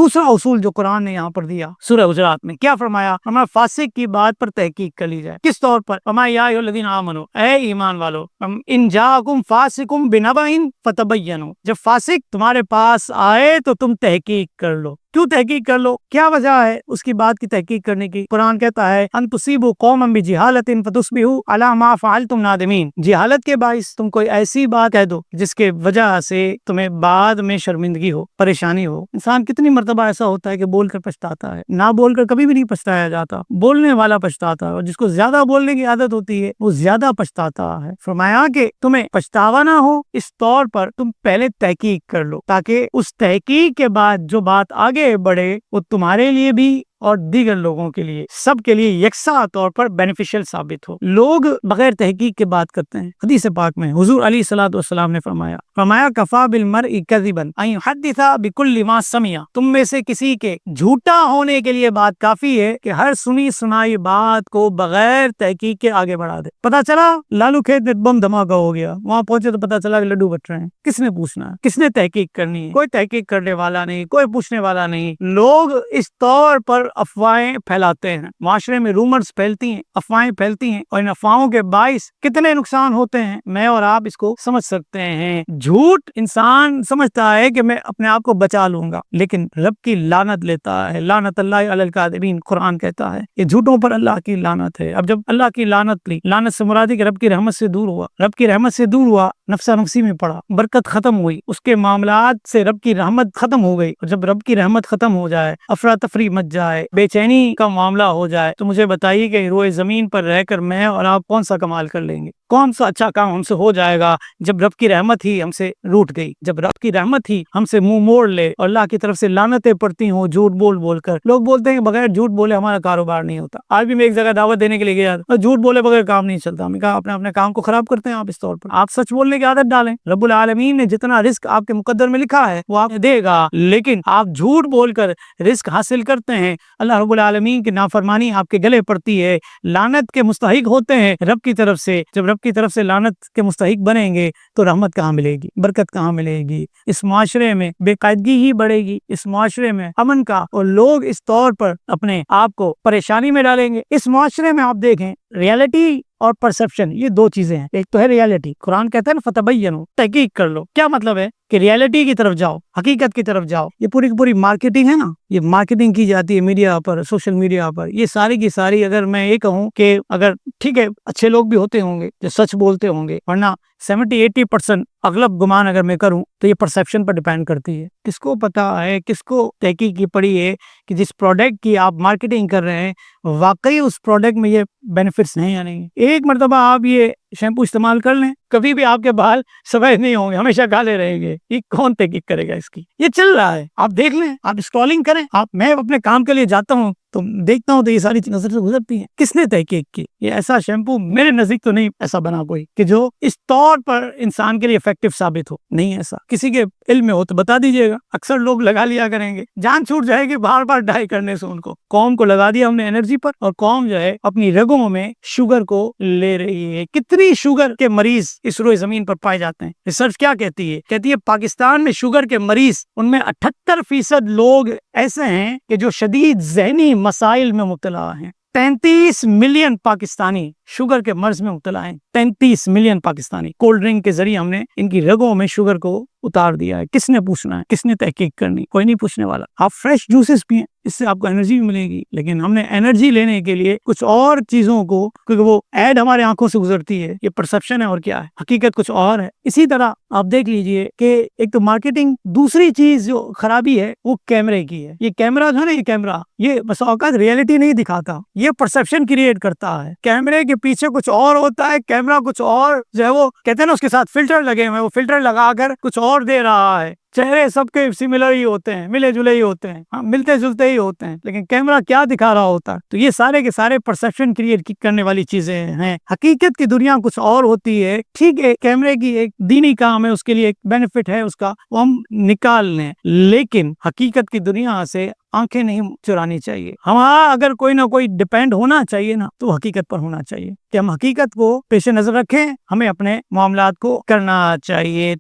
دوسرا اصول جو قرآن نے یہاں پر دیا سورہ حجرات میں، کیا فرمایا؟ ہمارا فاسق کی بات پر تحقیق کر لی جائے۔ کس طور پر؟ فرمایا یا ایھا الذین آمنو، اے ایمان والو، ان جاءکم فاسق بنبأ فتبینوا، جب فاسق تمہارے پاس آئے تو تم تحقیق کر لو۔ کیوں تحقیق کر لو؟ کیا وجہ ہے اس کی بات کی تحقیق کرنے کی؟ قرآن کہتا ہے ان تصیبوا قوما بجہالۃ فتصبحوا علی ما فعلتم نادمین، جہالت کے باعث تم کوئی ایسی بات کہہ دو جس کے وجہ سے تمہیں بعد میں شرمندگی ہو، پریشانی ہو۔ انسان کتنی مرتبہ ایسا ہوتا ہے کہ بول کر پچھتاتا ہے، نہ بول کر کبھی بھی نہیں پچھتایا جاتا، بولنے والا پچھتاتا ہے، اور جس کو زیادہ بولنے کی عادت ہوتی ہے وہ زیادہ پچھتاتا ہے۔ فرمایا کہ تمہیں پچھتاوا نہ ہو، اس طور پر تم پہلے تحقیق کر لو، تاکہ اس تحقیق کے بعد جو بات آگے بڑھے وہ تمہارے لیے بھی اور دیگر لوگوں کے لیے، سب کے لیے یکساں طور پر بینیفیشل ثابت ہو۔ لوگ بغیر تحقیق کے بات کرتے ہیں۔ حدیث پاک میں حضور علیہ الصلوۃ والسلام نے فرمایا کفا بالمرء کذبا ان یحدث بكل ما سمع، تم میں سے کسی کے جھوٹا ہونے کے لیے بات کافی ہے کہ ہر سنی سنائی بات کو بغیر تحقیق کے آگے بڑھا دے۔ پتا چلا لالو کھیت میں بم دھماکہ ہو گیا، وہاں پہنچے تو پتا چلا کہ لڈو بٹ رہے ہیں، کس نے پوچھنا ہے؟ کس نے تحقیق کرنی ہے؟ کوئی تحقیق کرنے والا نہیں، کوئی پوچھنے والا نہیں۔ لوگ اس طور پر افواہیں پھیلاتے ہیں، معاشرے میں رومرز پھیلتی ہیں، افواہیں پھیلتی ہیں، اور ان افواہوں کے باعث کتنے نقصان ہوتے ہیں میں اور آپ اس کو سمجھ سکتے ہیں۔ جھوٹ انسان سمجھتا ہے کہ میں اپنے آپ کو بچا لوں گا، لیکن رب کی لعنت لیتا ہے۔ لعنت اللہ علی الکاذبین، قرآن کہتا ہے یہ جھوٹوں پر اللہ کی لعنت ہے۔ اب جب اللہ کی لعنت لی، لعنت سے مراد ہے کہ رب کی رحمت سے دور ہوا، رب کی رحمت سے دور ہوا، نفسا نفسی میں پڑا، برکت ختم ہوئی، اس کے معاملات سے رب کی رحمت ختم ہو گئی۔ اور جب رب کی رحمت ختم ہو جائے، افراتفری مچ جائے، بے چینی کا معاملہ ہو جائے، تو مجھے بتائیے کہ روئے زمین پر رہ کر میں اور آپ کون سا کمال کر لیں گے؟ کون سا اچھا کام ہم سے ہو جائے گا جب رب کی رحمت ہی ہم سے روٹ گئی، جب رب کی رحمت ہی ہم سے منہ موڑ لے اور اللہ کی طرف سے لعنتیں پڑتی ہوں جھوٹ بول بول کر۔ لوگ بولتے ہیں کہ بغیر جھوٹ بولے ہمارا کاروبار نہیں ہوتا۔ آج بھی میں ایک جگہ دعوت دینے کے لیے گیا اور جھوٹ بولے بغیر کام نہیں چلتا۔ ہم نے کہا اپنے کام کو خراب کرتے ہیں آپ اس طور پر، آپ سچ بولنے کی عادت ڈالیں۔ رب العالمین نے جتنا رزق آپ کے مقدر میں لکھا ہے وہ آپ دے گا، لیکن آپ جھوٹ بول کر رزق حاصل کرتے ہیں، اللہ رب العالمین کی نافرمانی آپ کے گلے پڑتی ہے، لعنت کے مستحق ہوتے ہیں رب کی طرف سے۔ جب رب کی طرف سے لعنت کے مستحق بنیں گے تو رحمت کہاں ملے گی، برکت کہاں ملے گی؟ اس معاشرے میں بے قاعدگی ہی بڑھے گی، اس معاشرے میں امن کا، اور لوگ اس طور پر اپنے آپ کو پریشانی میں ڈالیں گے۔ اس معاشرے میں آپ دیکھیں ریالٹی اور پرسپشن، یہ دو چیزیں ہیں۔ ایک تو ہے ریالٹی، قرآن کہتا ہے نا فتبینوا، تحقیق کر لو۔ کیا مطلب ہے؟ کہ ریالٹی کی طرف جاؤ، حقیقت کی طرف جاؤ۔ یہ پوری کی پوری مارکیٹنگ ہے نا، یہ مارکیٹنگ کی جاتی ہے میڈیا پر، سوشل میڈیا پر، یہ ساری کی ساری، اگر میں یہ کہوں کہ اگر ٹھیک ہے اچھے لوگ بھی ہوتے ہوں گے جو سچ بولتے ہوں گے، ورنہ 70-80% اغلب گمان اگر میں کروں تو یہ پرسیپشن پر ڈیپینڈ کرتی ہے۔ کس کو پتا ہے، کس کو تحقیق کی پڑی ہے کہ جس پروڈکٹ کی آپ مارکیٹنگ کر رہے ہیں واقعی اس پروڈکٹ میں یہ بینیفٹس ہیں یا نہیں۔ ایک مرتبہ آپ یہ شیمپو استعمال کر لیں، کبھی بھی آپ کے بال سفید نہیں ہوں گے، ہمیشہ کالے رہیں گے۔ یہ کون تحقیق کرے گا اس کی؟ یہ چل رہا ہے، آپ دیکھ لیں، آپ اسکرولنگ کریں۔ میں اپنے کام کے لیے جاتا ہوں تو دیکھتا ہوں تو یہ ساری نظر سے گزرتی ہیں۔ کس نے تحقیق کی؟ یہ ایسا شیمپو میرے نزدیک تو نہیں ایسا بنا کوئی کہ جو اس طور پر انسان کے لیے افیکٹو ثابت ہو، نہیں ایسا۔ کسی کے علم میں ہو تو بتا دیجیے گا، اکثر لوگ لگا لیا کریں گے، جان چھوٹ جائے گی بار بار ڈائی کرنے سے ان کو۔ قوم کو لگا دیا ہم نے انرجی پر، اور قوم جو ہے اپنی رگوں میں شوگر کو لے رہی ہے۔ کتنی شوگر کے مریض اس روئے زمین پر پائے جاتے ہیں؟ ریسرچ کیا کہتی ہے؟ کہتی ہے پاکستان میں شوگر کے مریض، ان میں 78% لوگ ایسے ہیں کہ جو شدید ذہنی مسائل میں مبتلا ہیں۔ 33 ملین پاکستانی شوگر کے مرض میں مبتلا ہیں۔ 33 ملین پاکستانی۔ کولڈ ڈرنک کے ذریعے ہم نے ان کی رگوں میں شوگر کو اتار دیا ہے۔ کس نے پوچھنا ہے؟ کس نے تحقیق کرنی؟ کوئی نہیں پوچھنے والا۔ آپ فریش جوسز پئیں، اس سے آپ کو انرجی بھی ملے گی، لیکن ہم نے انرجی لینے کے لیے کچھ اور چیزوں کو، کیونکہ وہ ایڈ ہمارے آنکھوں سے گزرتی ہے، یہ پرسپشن ہے اور کیا ہے، حقیقت کچھ اور ہے۔ اسی طرح آپ دیکھ لیجئے کہ ایک تو مارکیٹنگ، دوسری چیز جو خرابی ہے وہ کیمرے کی ہے۔ یہ کیمرہ جو ہے نا، یہ کیمرہ یہ بس اوقات ریئلٹی نہیں دکھاتا، یہ پرسپشن کریٹ کرتا ہے۔ کیمرے کے پیچھے کچھ اور ہوتا ہے، کیمرہ کچھ اور جو ہے، وہ کہتے ہیں نا اس کے ساتھ فلٹر لگے ہوئے، وہ فلٹر لگا کر کچھ اور دے رہا ہے۔ چہرے سب کے سملر ہی ہوتے ہیں، ملے جلے ہی ہوتے ہیں، ملتے جلتے ہی ہوتے ہیں، لیکن کیمرہ کیا دکھا رہا ہوتا ہے؟ تو یہ سارے کے سارے پرسپشن کریٹ کرنے والی چیزیں ہیں۔ حقیقت کی دنیا کچھ اور ہوتی ہے۔ ٹھیک ہے، کیمرے کی ایک دینی کام ہے، اس کے لیے ایک بینیفٹ ہے اس کا، وہ ہم نکال لیں، لیکن حقیقت کی دنیا سے آنکھیں نہیں چرانی چاہیے۔ ہمارا اگر کوئی نہ کوئی ڈیپینڈ ہونا چاہیے نا، تو حقیقت پر ہونا چاہیے کہ ہم حقیقت کو پیش نظر رکھیں، ہمیں اپنے معاملات کو کرنا چاہیے۔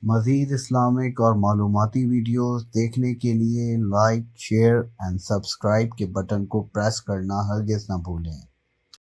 مزید اسلامک اور معلوماتی ویڈیوز دیکھنے کے لیے لائک، شیئر اینڈ سبسکرائب کے بٹن کو پریس کرنا ہرگز نہ بھولیں۔